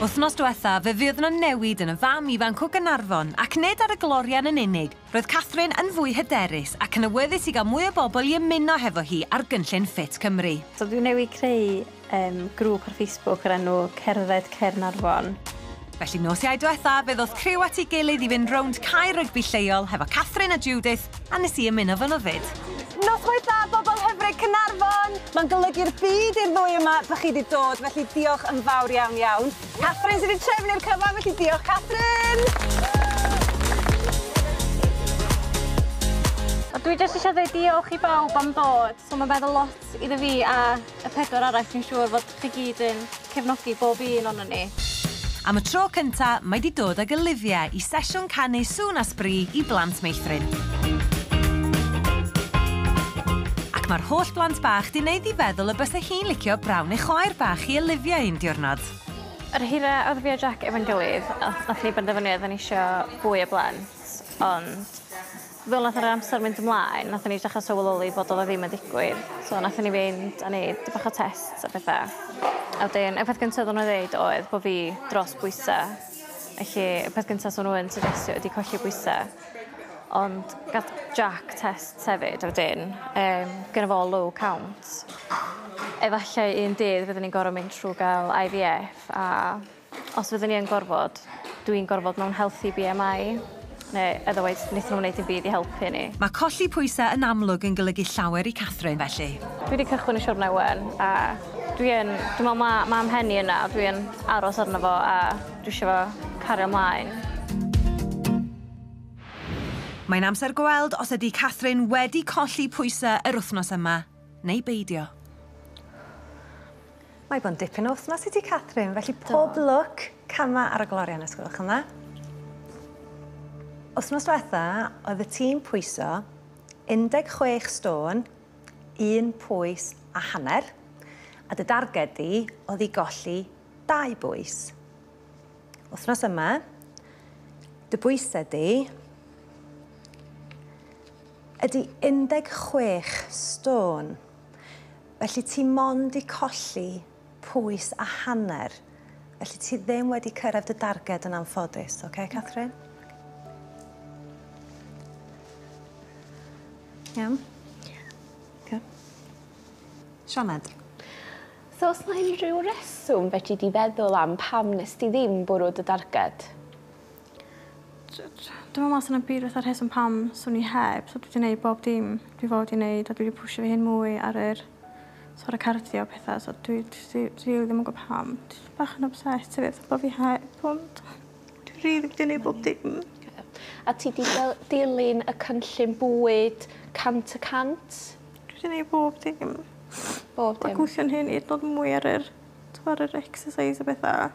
Wythnos diwetha, fe fydd yna newid yn y fam ifanc o Gaernarfon, ac nid ar y glorian yn unig. Roedd Catherine yn fwy hyderus ac yn awyddus i gael mwy o bobl i ymuno hefo hi ar gynllun FFIT Cymru. So dwi'n newid creu grŵp ar Facebook ar enw Cyrraedd Caernarfon. Felly nos Iau diwetha, fe ddodd criw at ei gilydd i fynd rownd cae rygbi lleol hefo Catherine a Judith, a nes i ymuno fy nhw fyd. Nos dda, bobl hyfryd Caernarfon! Mae'n golygu'r byd i'r ddwy yma bych chi wedi dod, felly diolch yn fawr iawn iawn. Catherine sydd wedi trefnu'r cyfan, felly diolch Catherine! Dwi jyst eisiau dweud diolch i bawb am ddod. So mae'n feddwl lot iddo fi a y pedwar arall, dwi'n siŵr fod chi gyd yn cefnogi bob un o'n ni. Am y tro cynta, mae wedi dod ag Olivia i sesiwn canu sŵn a sbri i blant meithrin. Ac mae'r holl blant bach di wneud i feddwl y bysau hi'n licio brawn neu chwaer bach i Olivia un diwrnod. Yr hira oedd fi a Jack efo'n gilydd, nath ni benderfynu ni eisiau fwy o blant, ond fel nath yr amser mynd ymlaen, nath ni dechrau sylweddoli bod oedd ddim yn digwydd. So nath ni fynd a neud bach o tests a bethau. A wedyn, y peth gyntaf oedd nhw'n dweud oedd bod fi dros bwysau. Felly, y peth gyntaf oedd nhw'n suggestio ydi colli bwysau. Ond gath Jack test hefyd wedyn, gyda fo low count. Efallai un dydd fyddwn ni'n gorfod mynd trwy gael IVF, a os fyddwn ni yn gorfod, dwi'n gorfod mewn healthy BMI. Neu, otherwise, wnaethon nhw'n gwneud yn byd i helpu ni. Mae colli pwysau yn amlwg yn golygu llawer i Catherine felly. Dwi wedi cychwyn y siwrna wen, a dwi'n meddwl mae mhenni yna, dwi'n aros arno fo, a dwi eisiau fo cario ymlaen. Mae'n amser gweld os ydy Catherine wedi colli pwysau yr wythnos yma, neu beidio. Mae bod yn dipyn o wythnos i ti, Catherine, felly pob lwc cama ar y glorian ysgwylwch yma. Wythnos diwetha, oedd y tîm pwyso 16 stôn, 1 pwys a hanner, a dy dargedi oedd i golli 2 bwys. Wythnos yma, dy bwysau ydy 16 stôn, felly ti mond i colli pwys a hanner, felly ti ddim wedi cyrraedd dy darged yn anffodus, oce, Catherine? Iawn? Ie. Sioned? So, os yna unrhyw reswm fedri di feddwl am pam nes ti ddim bwrw dy darged? Dwi'n meddwl sy'n byd fatha'r rheswm pam swn i heb, so dwi wedi gwneud bob dim dwi fod i wneud, a dwi wedi pwysio fi hyn mwy ar yr sort of cardio o pethau, so dwi ddim yn gwybod pam. Dwi'n bach yn obsessed hefyd, bod fi heb, ond dwi rili wedi gwneud bob dim. A ti di dilyn y cynllun bwyd 100%? Dwi wedi gwneud bob dim. Bob dim? A gwythio'n hyn i ddod mwy ar yr exercise o bethau.